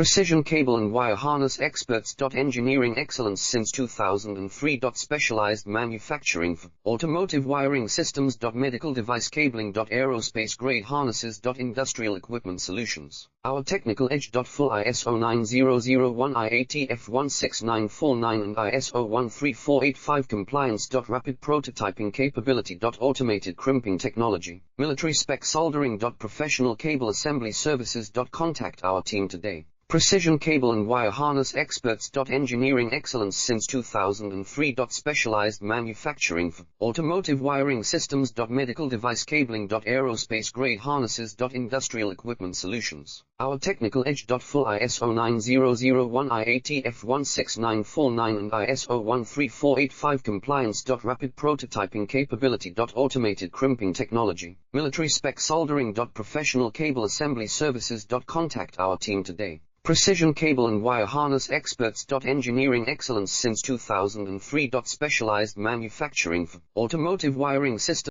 Precision cable and wire harness experts. Engineering excellence since 2003. Specialized manufacturing for automotive wiring systems. Medical device cabling. Aerospace grade harnesses. Industrial equipment solutions. Our technical edge. Full ISO 9001 IATF 16949 and ISO 13485 compliance. Rapid prototyping capability. Automated crimping technology. Military spec soldering. Professional cable assembly services. Contact our team today. Precision cable and wire harness experts. Engineering excellence since 2003. Specialized manufacturing for automotive wiring systems. Medical device cabling. Aerospace grade harnesses. Industrial equipment solutions. Our technical edge. Full ISO 9001 IATF 16949 and ISO 13485 compliance. Rapid prototyping capability. Automated crimping technology. Military spec soldering. Professional cable assembly services. Contact our team today. Precision cable and wire harness experts. Engineering excellence since 2003. Specialized manufacturing for automotive wiring systems.